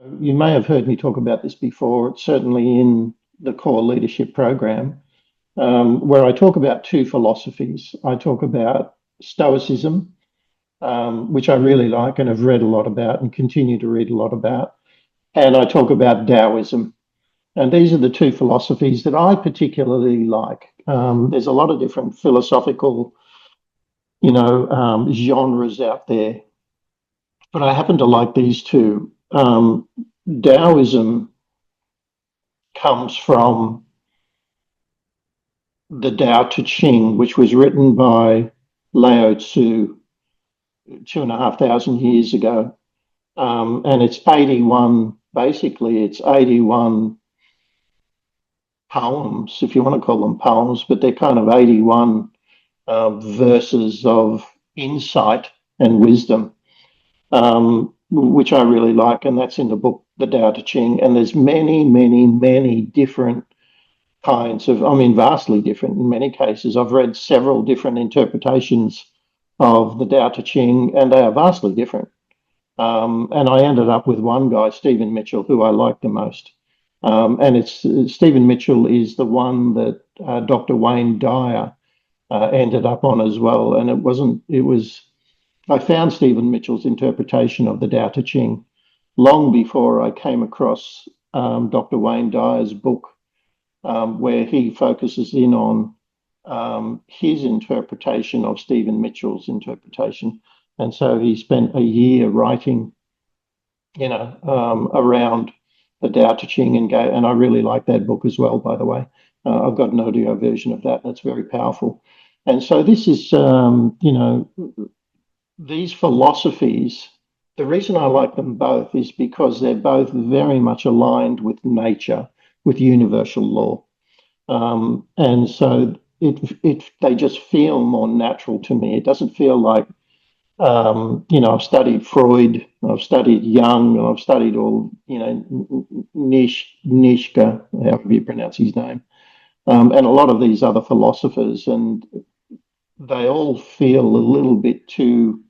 You may have heard me talk about this before. It's certainly in the core leadership program, where I talk about two philosophies. I talk about Stoicism, which I really like and have read a lot about and continue to read a lot about. And I talk about Taoism. And these are the two philosophies that I particularly like. There's a lot of different philosophical, genres out there, but I happen to like these two. Taoism comes from the Tao Te Ching, which was written by Lao Tzu 2,500 years ago. And it's 81, basically, it's 81 poems, if you want to call them poems, but they're kind of 81 verses of insight and wisdom, which I really like. And that's in the book, The Tao Te Ching. And there's many, many, many different kinds of, I mean, vastly different in many cases. I've read several different interpretations of the Tao Te Ching, and they are vastly different. And I ended up with one guy, Stephen Mitchell, who I like the most. And it's Stephen Mitchell is the one that Dr. Wayne Dyer ended up on as well. And I found Stephen Mitchell's interpretation of the Tao Te Ching long before I came across Dr. Wayne Dyer's book, where he focuses in on his interpretation of Stephen Mitchell's interpretation. And so he spent a year writing, around the Tao Te Ching and I really like that book as well, by the way. I've got an audio version of that. That's very powerful. And so this is, these philosophies, the reason I like them both is because they're both very much aligned with nature, with universal law. And so they just feel more natural to me. It doesn't feel like, I've studied Freud, I've studied Jung, and I've studied all, Nishka, however you pronounce his name, and a lot of these other philosophers, and they all feel a little bit too,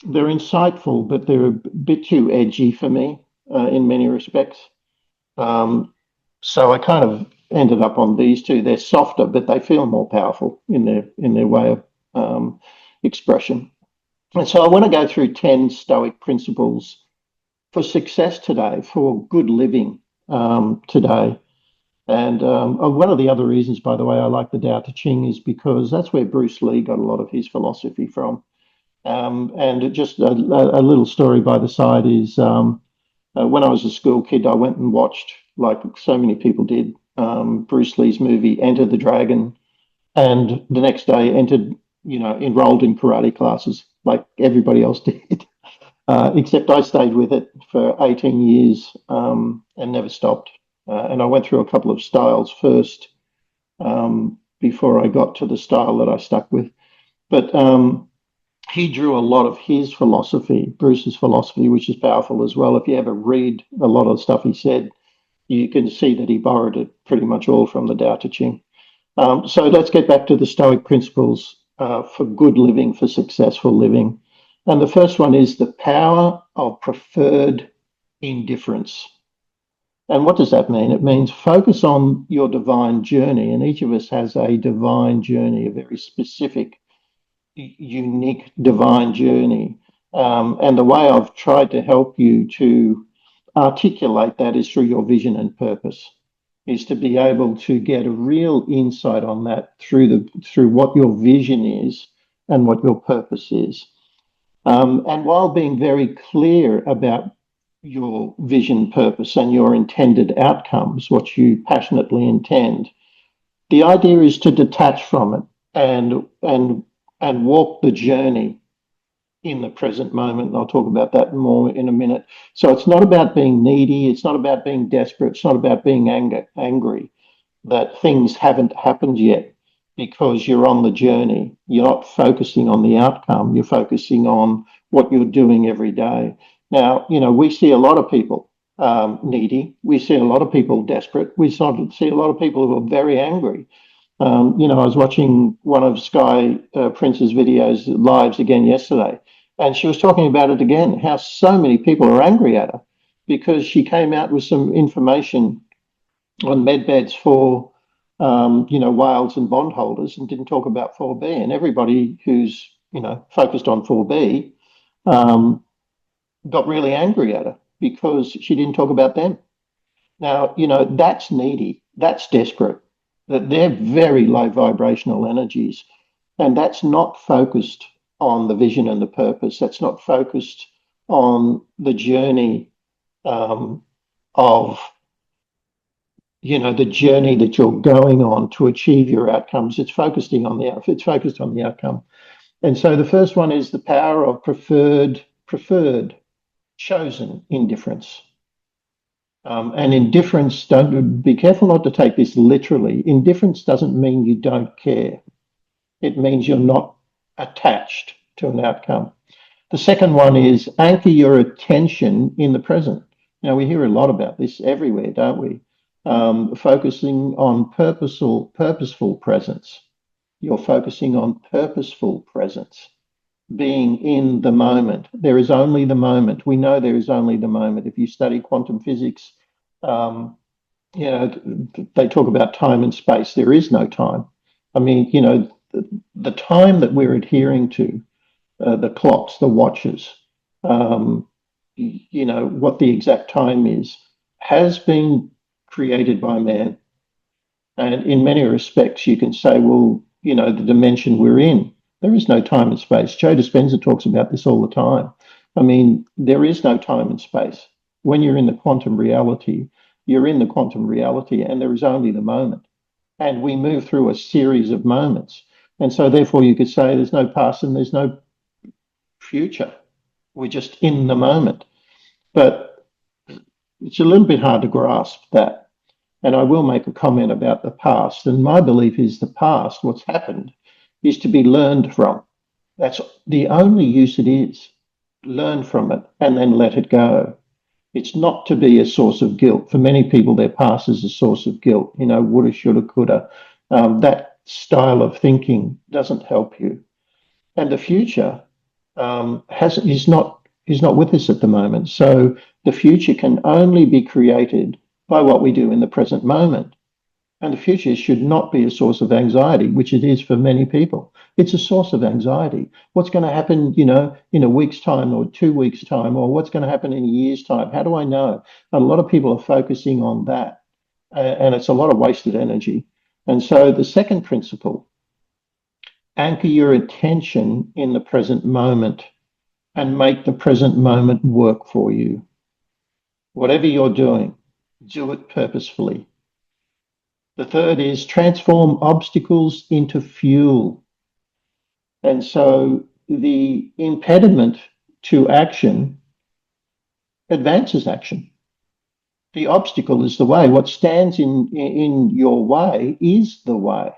they're insightful, but they're a bit too edgy for me in many respects. So I kind of ended up on these two. They're softer, but they feel more powerful in their way of expression. And so I want to go through 10 Stoic principles for success today, for good living today. And one of the other reasons, by the way, I like the Tao Te Ching is because that's where Bruce Lee got a lot of his philosophy from. And just a little story by the side is when I was a school kid, I went and watched, like so many people did, Bruce Lee's movie Enter the Dragon, and the next day enrolled in karate classes like everybody else did. Except I stayed with it for 18 years and never stopped. And I went through a couple of styles first before I got to the style that I stuck with. But he drew a lot of his philosophy, Bruce's philosophy, which is powerful as well. If you ever read a lot of the stuff he said, you can see that he borrowed it pretty much all from the Tao Te Ching. So let's get back to the Stoic principles for good living, for successful living. And the first one is the power of preferred indifference. And what does that mean? It means focus on your divine journey. And each of us has a divine journey, a very specific, unique divine journey. And the way I've tried to help you to articulate that is through your vision and purpose, is to be able to get a real insight on that through what your vision is and what your purpose is. And while being very clear about your vision, purpose, and your intended outcomes, what you passionately intend, the idea is to detach from it and walk the journey in the present moment. And I'll talk about that more in a minute. So it's not about being needy. It's not about being desperate. It's not about being angry that things haven't happened yet, because you're on the journey. You're not focusing on the outcome. You're focusing on what you're doing every day. Now, we see a lot of people needy. We see a lot of people desperate. We sort of see a lot of people who are very angry. I was watching one of Sky Prince's videos lives again yesterday, And she was talking about it again, how so many people are angry at her because she came out with some information on med beds for whales and bondholders and didn't talk about 4B. And everybody who's focused on 4B um, got really angry at her because she didn't talk about them. Now, that's needy, that's desperate, that they're very low vibrational energies, and that's not focused on the vision and the purpose. That's not focused on the journey um, of the journey that you're going on to achieve your outcomes. It's focused on the outcome. And so the first one is the power of preferred chosen indifference. And indifference, don't be careful not to take this literally. Indifference doesn't mean you don't care. It means you're not attached to an outcome. The second one is anchor your attention in the present. Now, we hear a lot about this everywhere, don't we? Focusing on purposeful presence. You're focusing on purposeful presence, being in the moment. There is only the moment. We know there is only the moment. If you study quantum physics, um, they talk about time and space. There is no time. I mean, the time that we're adhering to, the clocks, the watches, um, what the exact time is, has been created by man. And in many respects, you can say, well, the dimension we're in, there is no time and space. Joe Dispenza talks about this all the time. I mean, there is no time and space. When you're in the quantum reality, you're in the quantum reality, and there is only the moment. And we move through a series of moments. And so, therefore, you could say there's no past and there's no future. We're just in the moment. But it's a little bit hard to grasp that. And I will make a comment about the past. And my belief is the past, what's happened, is to be learned from. That's the only use it is. Learn from it and then let it go. It's not to be a source of guilt. For many people, their past is a source of guilt. Woulda, shoulda, coulda. That style of thinking doesn't help you. And the future has is not with us at the moment. So the future can only be created by what we do in the present moment. And the future should not be a source of anxiety, which it is for many people. It's a source of anxiety. What's going to happen, in a week's time or 2 weeks' time, or what's going to happen in a year's time? How do I know? A lot of people are focusing on that, and it's a lot of wasted energy. And so the second principle, anchor your attention in the present moment and make the present moment work for you. Whatever you're doing, do it purposefully. The third is transform obstacles into fuel. And so the impediment to action advances action. The obstacle is the way. What stands in your way is the way.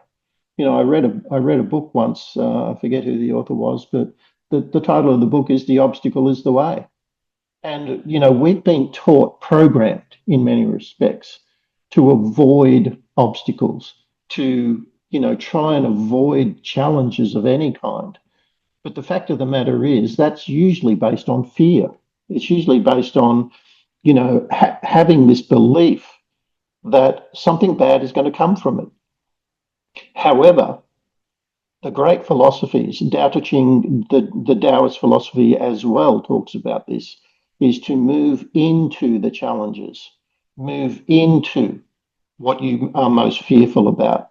I read a book once. I forget who the author was, but the title of the book is "The Obstacle Is the Way." And we've been taught, programmed in many respects, to avoid obstacles, to try and avoid challenges of any kind. But the fact of the matter is that's usually based on fear. It's usually based on having this belief that something bad is going to come from it. However, the great philosophies, Tao Te Ching, the Taoist philosophy as well talks about this, is to move into the challenges, move into what you are most fearful about.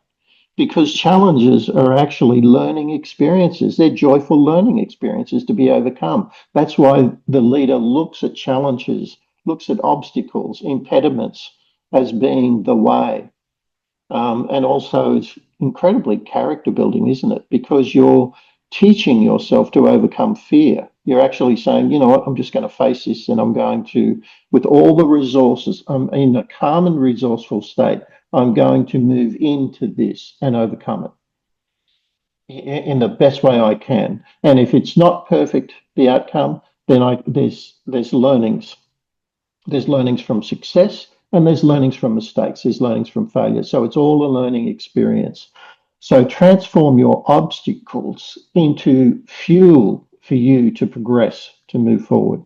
Because challenges are actually learning experiences. They're joyful learning experiences to be overcome. That's why the leader looks at challenges, looks at obstacles, impediments as being the way. And also, it's incredibly character building, isn't it? Because you're teaching yourself to overcome fear. You're actually saying, you know what, I'm just going to face this and I'm going to, with all the resources, I'm in a calm and resourceful state. I'm going to move into this and overcome it in the best way I can. And if it's not perfect, the outcome, then there's learnings. There's learnings from success and there's learnings from mistakes. There's learnings from failure. So it's all a learning experience. So transform your obstacles into fuel for you to progress, to move forward.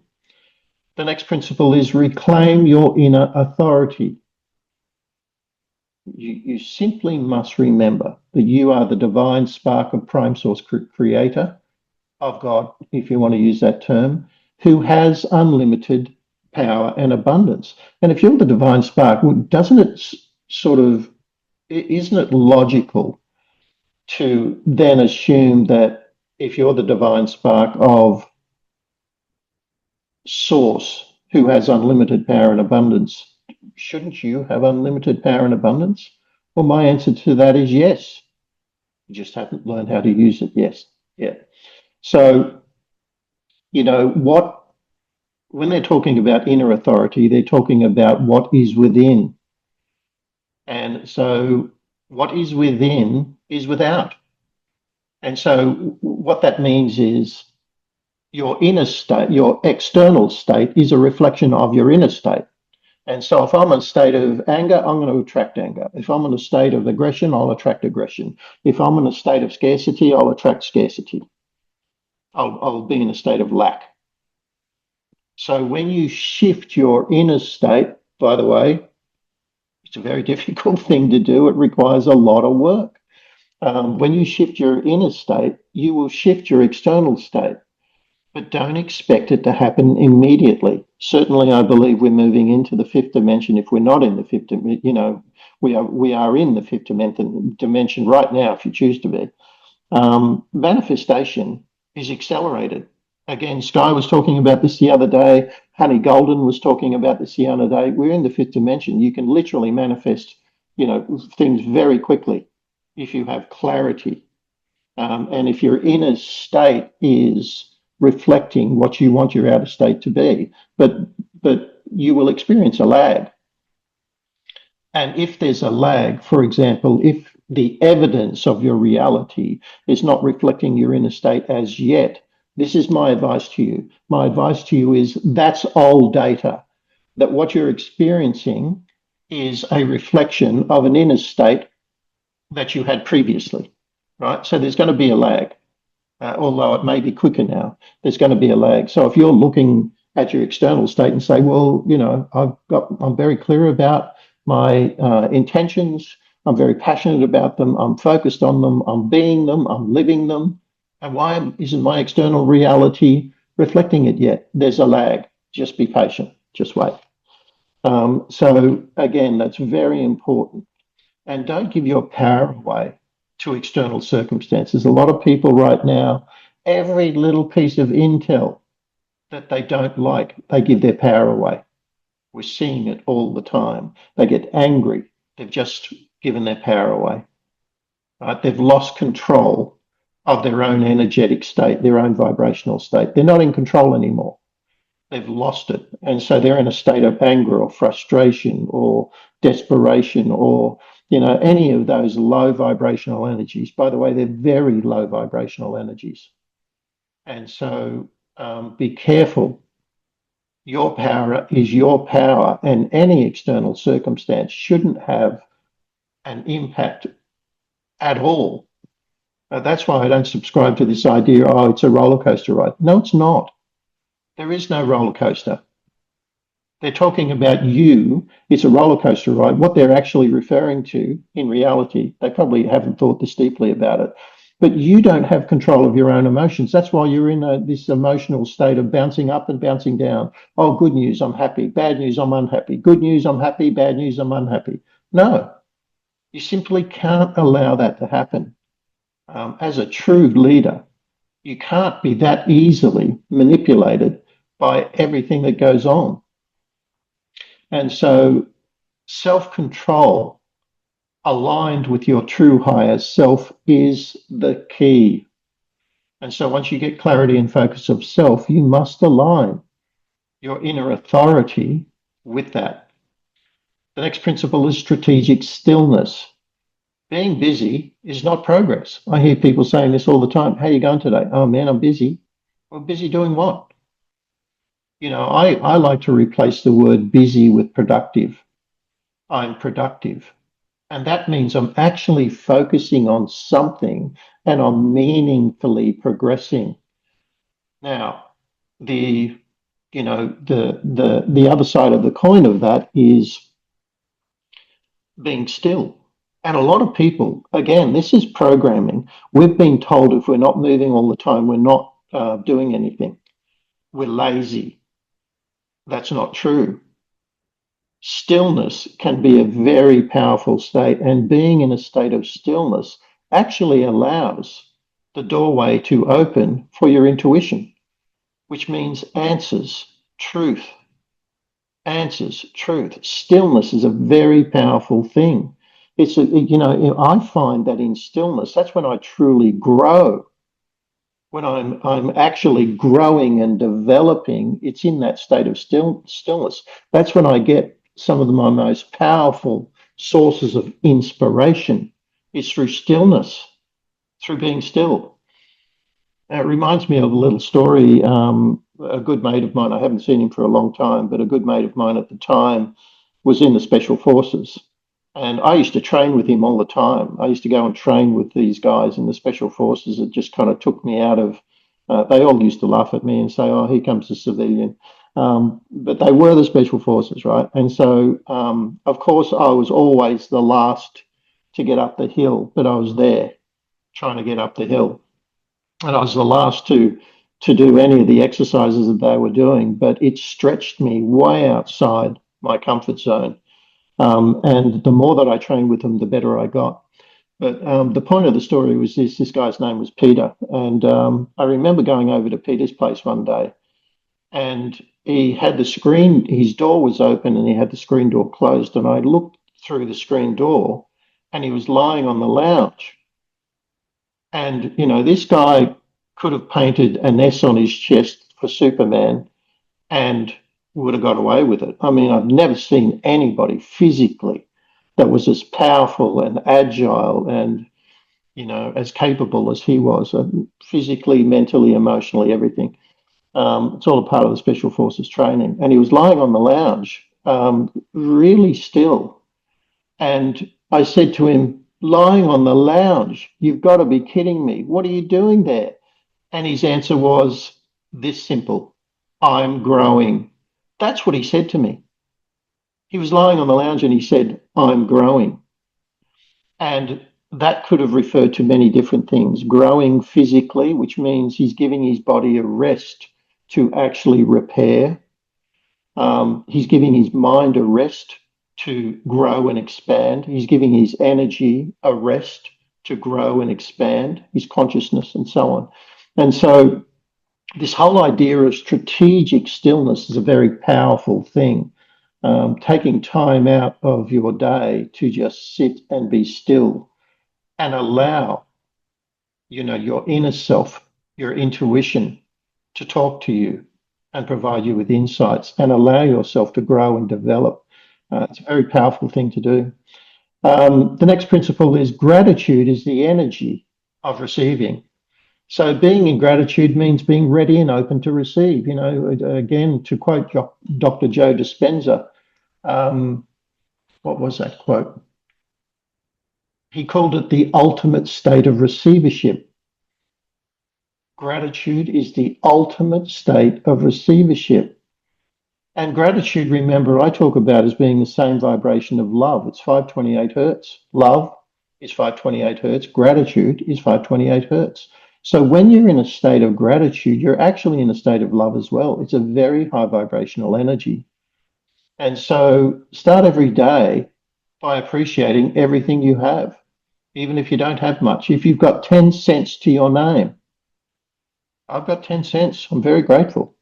The next principle is reclaim your inner authority. You simply must remember that you are the divine spark of prime source creator of God, if you want to use that term, who has unlimited power and abundance. And if you're the divine spark, doesn't it sort of, isn't it logical to then assume that if you're the divine spark of source who has unlimited power and abundance, shouldn't you have unlimited power and abundance? Well, my answer to that is yes. You just haven't learned how to use it. Yes. Yeah. So, when they're talking about inner authority, they're talking about what is within. And so what is within is without. And so what that means is your inner state, your external state is a reflection of your inner state. And so if I'm in a state of anger, I'm going to attract anger. If I'm in a state of aggression, I'll attract aggression. If I'm in a state of scarcity, I'll attract scarcity. I'll be in a state of lack. So when you shift your inner state, by the way, it's a very difficult thing to do. It requires a lot of work. When you shift your inner state, you will shift your external state, but don't expect it to happen immediately. Certainly, I believe we're moving into the fifth dimension. If we're not in the fifth, we are in the fifth dimension right now. If you choose to be, manifestation is accelerated. Again, Sky was talking about this the other day. Honey Golden was talking about this the other day. We're in the fifth dimension. You can literally manifest, things very quickly if you have clarity. And if your inner state is reflecting what you want your outer state to be, but you will experience a lag. And if there's a lag, for example, if the evidence of your reality is not reflecting your inner state as yet, this is my advice to you. My advice to you is that's old data, that what you're experiencing is a reflection of an inner state that you had previously, right? So there's going to be a lag, although it may be quicker now. There's going to be a lag. So if you're looking at your external state and say, well, I'm very clear about my intentions. I'm very passionate about them. I'm focused on them. I'm being them. I'm living them. And why isn't my external reality reflecting it yet? There's a lag. Just be patient. Just wait. So again, that's very important. And don't give your power away to external circumstances. A lot of people right now, every little piece of intel that they don't like, they give their power away. We're seeing it all the time. They get angry. They've just given their power away. Right? They've lost control of their own energetic state, their own vibrational state. They're not in control anymore. They've lost it. And so they're in a state of anger or frustration or desperation or, any of those low vibrational energies. By the way, they're very low vibrational energies. And so be careful. Your power is your power, and any external circumstance shouldn't have an impact at all. That's why I don't subscribe to this idea, oh, it's a roller coaster ride. No, it's not. There is no roller coaster. They're talking about you. It's a roller coaster ride. What they're actually referring to in reality, they probably haven't thought this deeply about it, but you don't have control of your own emotions. That's why you're in this emotional state of bouncing up and bouncing down. Oh, good news, I'm happy. Bad news, I'm unhappy. Good news, I'm happy. Bad news, I'm unhappy. No, you simply can't allow that to happen. As a true leader, you can't be that easily manipulated by everything that goes on. And so self-control aligned with your true higher self is the key. And so once you get clarity and focus of self, you must align your inner authority with that. The next principle is strategic stillness. Being busy is not progress. I hear people saying this all the time. How are you going today? Oh man, I'm busy. Well, busy doing what? I like to replace the word busy with productive. I'm productive. And that means I'm actually focusing on something and I'm meaningfully progressing. Now, the the other side of the coin of that is being still. And a lot of people, again, this is programming. We've been told if we're not moving all the time, we're not doing anything. We're lazy. That's not true. Stillness can be a very powerful state, and being in a state of stillness actually allows the doorway to open for your intuition, which means answers, truth, answers, truth. Stillness is a very powerful thing. I find that in stillness, that's when I truly grow. When I'm actually growing and developing, it's in that state of stillness. That's when I get some of my most powerful sources of inspiration is through stillness, through being still. It reminds me of a little story. A good mate of mine, I haven't seen him for a long time, but a good mate of mine at the time was in the special forces. And I used to train with him all the time. I used to go and train with these guys in the special forces. It just kind of took me out of, they all used to laugh at me and say, oh, here comes a civilian. But they were the special forces, right? And so, of course, I was always the last to get up the hill, but I was there trying to get up the hill. And I was the last to do any of the exercises that they were doing, but it stretched me way outside my comfort zone. And the more that I trained with them, the better I got. But the point of the story was this guy's name was Peter. And I remember going over to Peter's place one day, and he had the screen, his door was open and he had the screen door closed. And I looked through the screen door and he was lying on the lounge. And, this guy could have painted an S on his chest for Superman and would have got away with it. I mean, I've never seen anybody physically that was as powerful and agile and, as capable as he was, physically, mentally, emotionally, everything. It's all a part of the Special Forces training. And he was lying on the lounge, really still. And I said to him, lying on the lounge, you've got to be kidding me. What are you doing there? And his answer was this simple: I'm growing. That's what he said to me. He was lying on the lounge and he said, I'm growing. And that could have referred to many different things. Growing physically, which means he's giving his body a rest to actually repair. He's giving his mind a rest to grow and expand. He's giving his energy a rest to grow and expand, his consciousness, and so on. And so, this whole idea of strategic stillness is a very powerful thing. Taking time out of your day to just sit and be still and allow, your inner self, your intuition to talk to you and provide you with insights and allow yourself to grow and develop. It's a very powerful thing to do. The next principle is gratitude is the energy of receiving. So being in gratitude means being ready and open to receive. Again, to quote Dr. Joe Dispenza, what was that quote? He called it the ultimate state of receivership. Gratitude is the ultimate state of receivership. And gratitude, remember, I talk about as being the same vibration of love. It's 528 hertz. Love is 528 hertz. Gratitude is 528 hertz. So when you're in a state of gratitude, you're actually in a state of love as well. It's a very high vibrational energy. And so start every day by appreciating everything you have, even if you don't have much. If you've got 10 cents to your name, I've got 10 cents. I'm very grateful.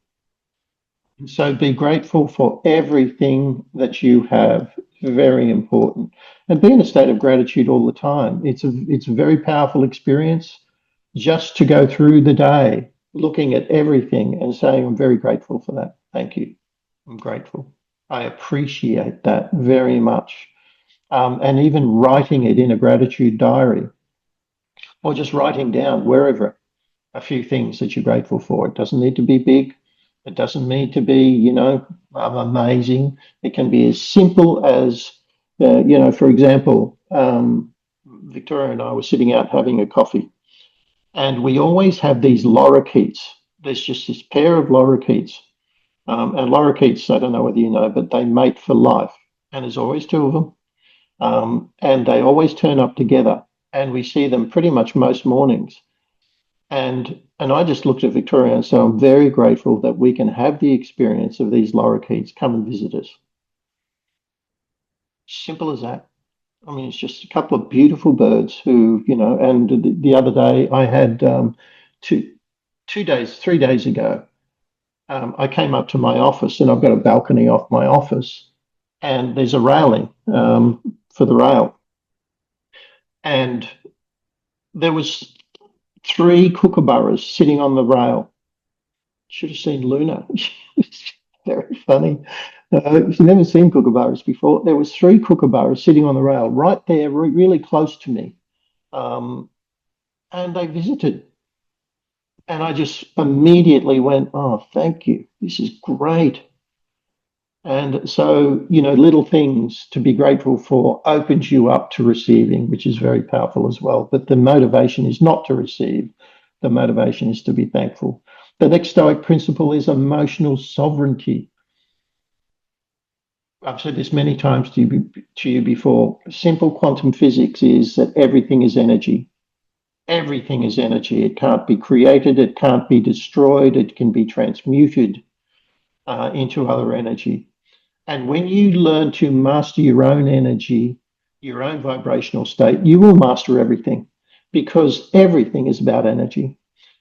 And so be grateful for everything that you have. Very important. And be in a state of gratitude all the time. It's a very powerful experience just to go through the day looking at everything and saying, I'm very grateful for that. Thank you. I'm grateful. I appreciate that very much. And even writing it in a gratitude diary or just writing down wherever a few things that you're grateful for. It doesn't need to be big. It doesn't need to be, amazing. It can be as simple as, for example, Victoria and I were sitting out having a coffee, and we always have these lorikeets. there's just this pair of lorikeets. And lorikeets, I don't know whether you know, but they mate for life. And there's always two of them. And they always turn up together. And we see them pretty much most mornings. And I just looked at Victoria and said, I'm very grateful that we can have the experience of these lorikeets come and visit us. Simple as that. I mean, it's just a couple of beautiful birds who, and the other day I had two, 2 days, 3 days ago, I came up to my office and I've got a balcony off my office and there's a railing for the rail. And there was three kookaburras sitting on the rail. Should have seen Luna. It's very funny. She's never seen kookaburras before. There was three kookaburras sitting on the rail right there, really close to me. Um, and they visited. And I just immediately went, oh, thank you. This is great. And so, little things to be grateful for opens you up to receiving, which is very powerful as well. But the motivation is not to receive, the motivation is to be thankful. The next Stoic principle is emotional sovereignty. I've said this many times to you before. Simple quantum physics is that everything is energy. Everything is energy. It can't be created, it can't be destroyed, it can be transmuted into other energy. And when you learn to master your own energy, your own vibrational state, you will master everything because everything is about energy.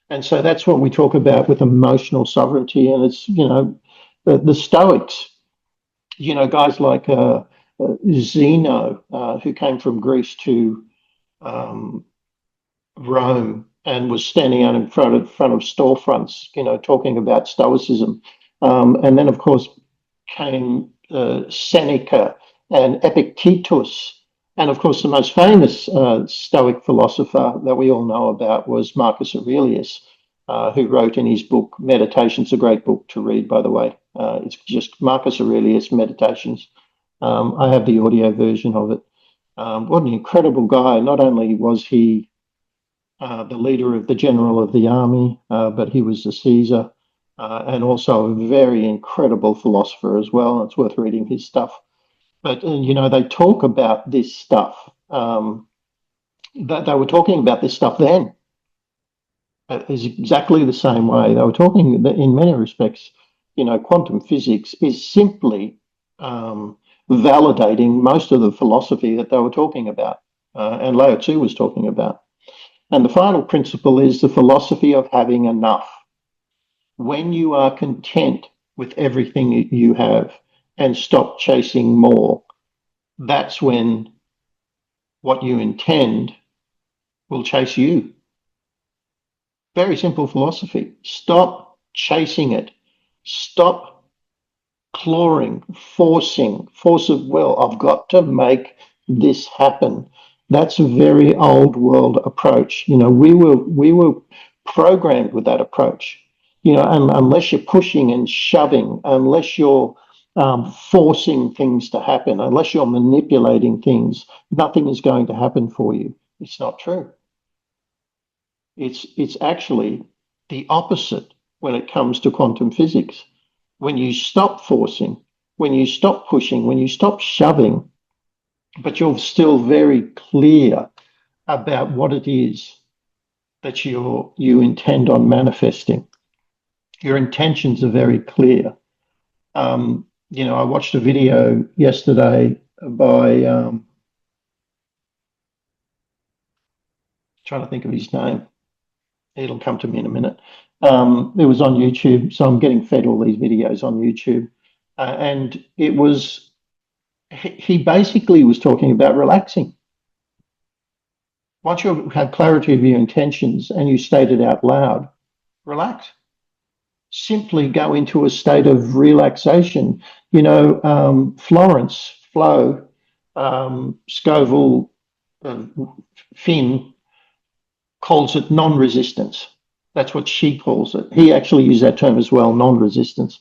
And so that's what we talk about with emotional sovereignty. And it's, the Stoics, guys like Zeno, who came from Greece to um, Rome and was standing out in front of storefronts, talking about Stoicism. And then, of course, came Seneca and Epictetus. And of course, the most famous Stoic philosopher that we all know about was Marcus Aurelius, who wrote in his book Meditations, a great book to read, by the way. It's just Marcus Aurelius Meditations. I have the audio version of it. What an incredible guy. Not only was he the leader of the general of the army, but he was a Caesar and also a very incredible philosopher as well. It's worth reading his stuff. But, they talk about this stuff. That they were talking about this stuff then. Is exactly the same way. They were talking in many respects, quantum physics is simply validating most of the philosophy that they were talking about and Lao Tzu was talking about. And the final principle is the philosophy of having enough. When you are content with everything you have and stop chasing more, that's when what you intend will chase you. Very simple philosophy. Stop chasing it. Stop clawing, force of will. I've got to make this happen. That's a very old world approach. We were programmed with that approach. And unless you're pushing and shoving, unless you're forcing things to happen, unless you're manipulating things, nothing is going to happen for you. It's not true. It's actually the opposite when it comes to quantum physics. When you stop forcing, when you stop pushing, when you stop shoving, but you're still very clear about what it is that you intend on manifesting. Your intentions are very clear. I watched a video yesterday by trying to think of his name. It'll come to me in a minute. It was on YouTube, so I'm getting fed all these videos on YouTube, and he basically was talking about relaxing. Once you have clarity of your intentions and you state it out loud, relax. Simply go into a state of relaxation. Florence, Flo, Scoville, Finn calls it non-resistance. That's what she calls it. He actually used that term as well, non-resistance.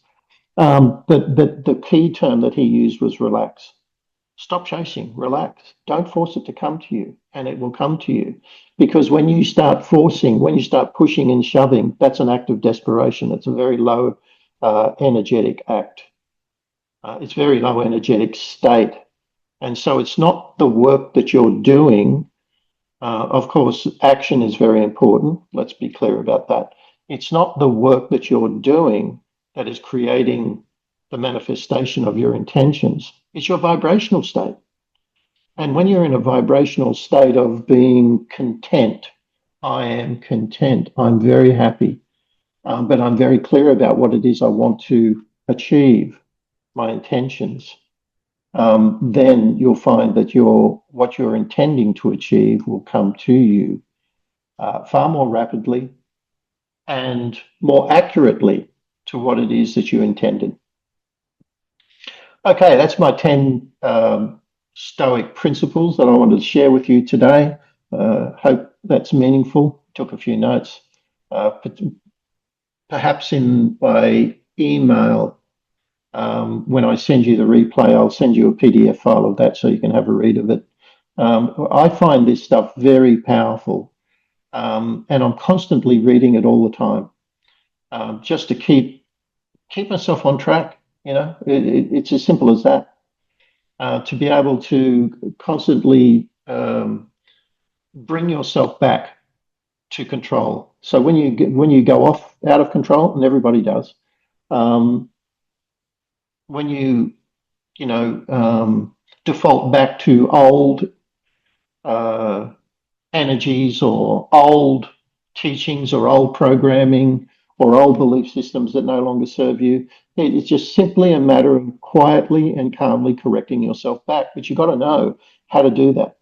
But the key term that he used was relax. Stop chasing, relax. Don't force it to come to you, and it will come to you. Because when you start forcing, when you start pushing and shoving, that's an act of desperation. It's a very low energetic act. It's very low energetic state. And so it's not the work that you're doing. Of course, action is very important. Let's be clear about that. It's not the work that you're doing that is creating the manifestation of your intentions. It's your vibrational state. And when you're in a vibrational state of being content, I am content, I'm very happy, but I'm very clear about what it is I want to achieve, my intentions, then you'll find that what you're intending to achieve will come to you far more rapidly and more accurately to what it is that you intended. Okay, that's my 10 Stoic principles that I wanted to share with you today. Hope that's meaningful. Took a few notes. But perhaps in my email, when I send you the replay, I'll send you a PDF file of that so you can have a read of it. I find this stuff very powerful, and I'm constantly reading it all the time, just to keep myself on track. It's as simple as that. To be able to constantly bring yourself back to control. So when you go off out of control, and everybody does, um, when default back to old uh, energies or old teachings or old programming or old belief systems that no longer serve you. It's just simply a matter of quietly and calmly correcting yourself back. But you've got to know how to do that.